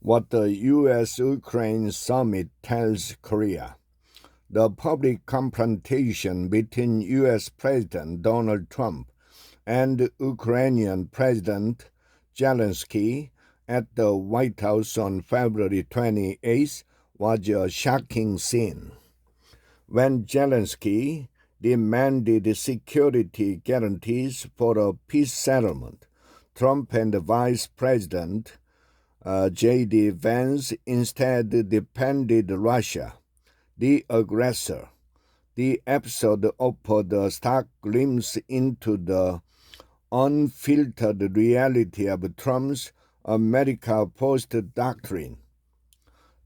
What the U.S.-Ukraine summit tells Korea. The public confrontation between U.S. President Donald Trump and Ukrainian President Zelensky at the White House on February 28th was a shocking scene. When Zelensky demanded security guarantees for a peace settlement, Trump and Vice President J.D. Vance instead defended Russia, the aggressor. The episode offered a stark glimpse into the unfiltered reality of Trump's America First doctrine.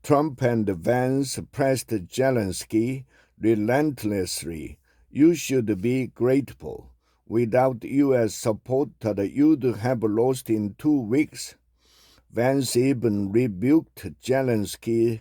Trump and Vance pressed Zelensky relentlessly. You should be grateful. Without U.S. support, you'd have lost in 2 weeks. Vance even rebuked Zelensky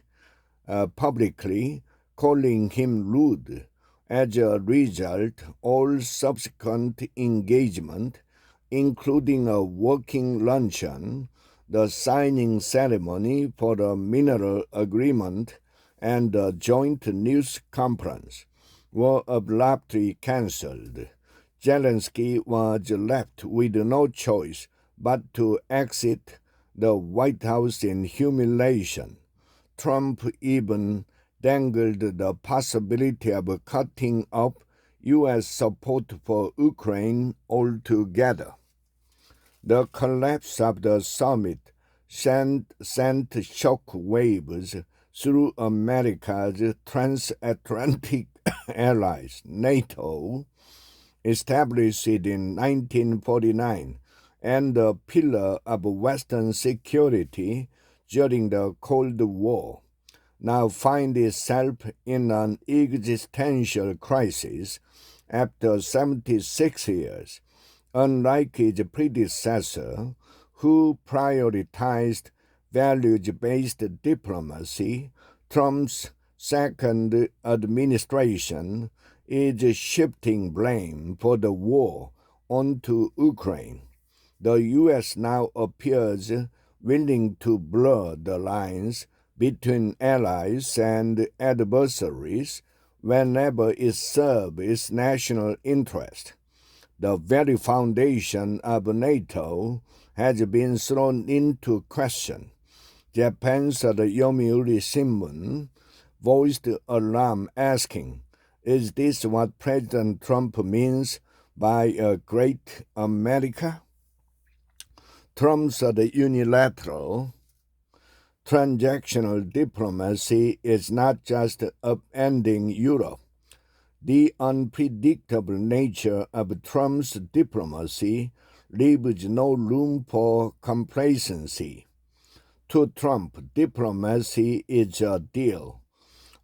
publicly, calling him rude. As a result, all subsequent engagement, including a working luncheon, the signing ceremony for a mineral agreement, and a joint news conference, were abruptly cancelled. Zelensky was left with no choice but to exit the White House in humiliation. Trump even dangled the possibility of cutting off U.S. support for Ukraine altogether. The collapse of the summit sent shock waves through America's transatlantic allies, NATO, established in 1949, and a pillar of Western security during the Cold War, now find itself in an existential crisis after 76 years. Unlike his predecessor, who prioritized values-based diplomacy, Trump's second administration is shifting blame for the war onto Ukraine. The U.S. now appears willing to blur the lines between allies and adversaries whenever it serves its national interest. The very foundation of NATO has been thrown into question. Japan's Yomiuri Shimbun voiced alarm, asking, "Is this what President Trump means by a great America?" Trump's unilateral transactional diplomacy is not just upending Europe. The unpredictable nature of Trump's diplomacy leaves no room for complacency. To Trump, diplomacy is a deal.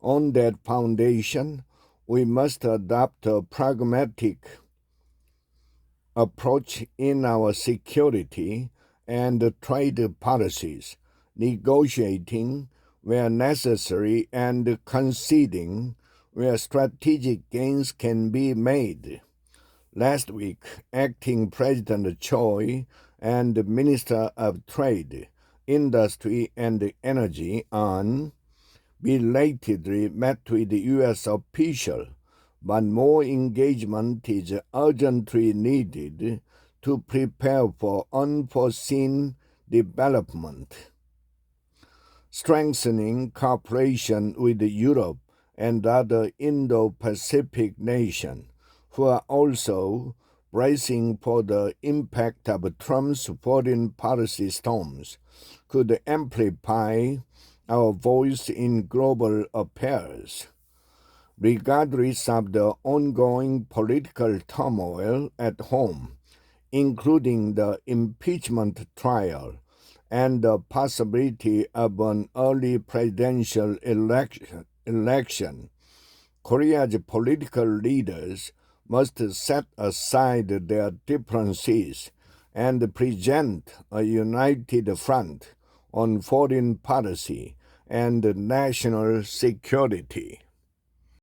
On that foundation, we must adopt a pragmatic approach in our security and trade policies, negotiating where necessary and conceding where strategic gains can be made. Last week, Acting President Choi and Minister of Trade, Industry and Energy belatedly met with the U.S. official, but more engagement is urgently needed to prepare for unforeseen development. Strengthening cooperation with Europe and other Indo-Pacific nations, who are also bracing for the impact of Trump's foreign policy storms, could amplify our voice in global affairs. Regardless of the ongoing political turmoil at home, including the impeachment trial and the possibility of an early presidential election, Korea's political leaders must set aside their differences and present a united front on foreign policy and national security.